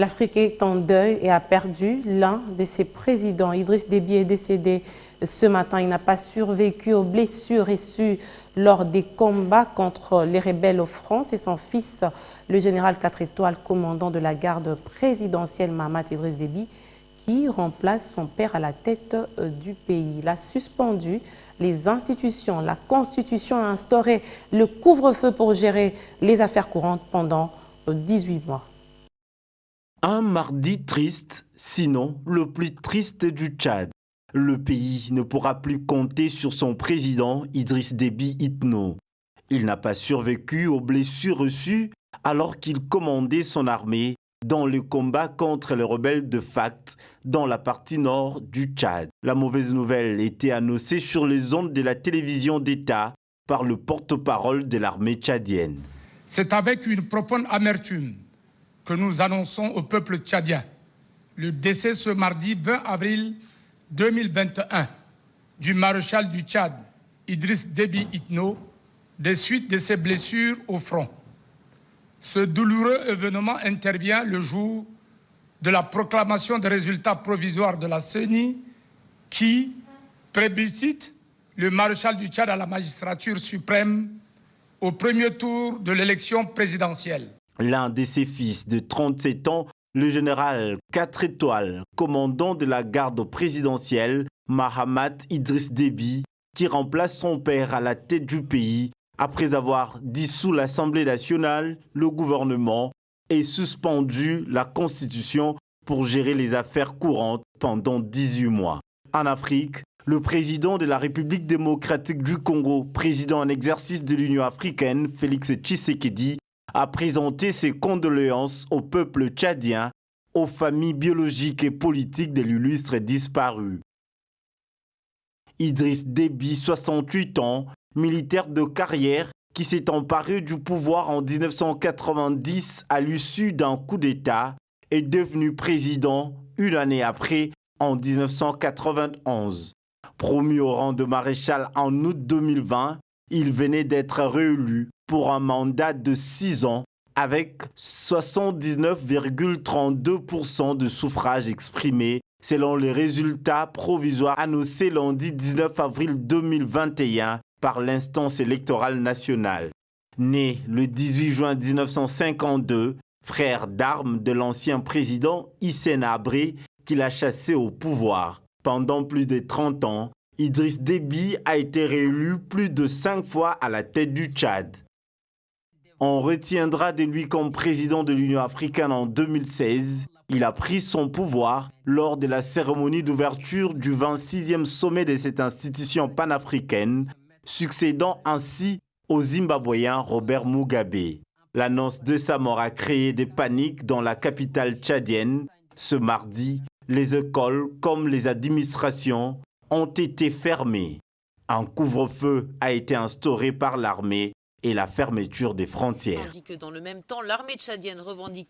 L'Afrique est en deuil et a perdu l'un de ses présidents. Idriss Déby est décédé ce matin. Il n'a pas survécu aux blessures reçues lors des combats contre les rebelles au front. C'est son fils, le général 4 étoiles, commandant de la garde présidentielle Mahamat Idriss Déby, qui remplace son père à la tête du pays. Il a suspendu les institutions. La Constitution a instauré le couvre-feu pour gérer les affaires courantes pendant 18 mois. Un mardi triste, sinon le plus triste du Tchad. Le pays ne pourra plus compter sur son président Idriss Déby Itno. Il n'a pas survécu aux blessures reçues alors qu'il commandait son armée dans le combat contre les rebelles de FACT dans la partie nord du Tchad. La mauvaise nouvelle était annoncée sur les ondes de la télévision d'État par le porte-parole de l'armée tchadienne. C'est avec une profonde amertume que nous annonçons au peuple tchadien le décès ce mardi 20 avril 2021 du maréchal du Tchad, Idriss Déby Itno, des suites de ses blessures au front. Ce douloureux événement intervient le jour de la proclamation des résultats provisoires de la CENI qui plébiscite le maréchal du Tchad à la magistrature suprême au premier tour de l'élection présidentielle. L'un de ses fils de 37 ans, le général 4 étoiles, commandant de la garde présidentielle, Mahamat Idriss Déby, qui remplace son père à la tête du pays après avoir dissous l'Assemblée nationale, le gouvernement et suspendu la Constitution pour gérer les affaires courantes pendant 18 mois. En Afrique, le président de la République démocratique du Congo, président en exercice de l'Union africaine, Félix Tshisekedi, a présenté ses condoléances au peuple tchadien, aux familles biologiques et politiques de l'illustre disparu. Idriss Déby, 68 ans, militaire de carrière, qui s'est emparé du pouvoir en 1990 à l'issue d'un coup d'État, est devenu président une année après, en 1991. Promu au rang de maréchal en août 2020, il venait d'être réélu pour un mandat de 6 ans avec 79,32% de suffrages exprimés selon les résultats provisoires annoncés lundi 19 avril 2021 par l'instance électorale nationale. Né le 18 juin 1952, frère d'armes de l'ancien président Hissène Habré qui l'a chassé au pouvoir. Pendant plus de 30 ans, Idriss Déby a été réélu plus de 5 fois à la tête du Tchad. On retiendra de lui comme président de l'Union africaine en 2016. Il a pris son pouvoir lors de la cérémonie d'ouverture du 26e sommet de cette institution panafricaine, succédant ainsi au Zimbabwéen Robert Mugabe. L'annonce de sa mort a créé des paniques dans la capitale tchadienne. Ce mardi, les écoles comme les administrations ont été fermées. Un couvre-feu a été instauré par l'armée et la fermeture des frontières. Tandis que dans le même temps, l'armée tchadienne revendiquait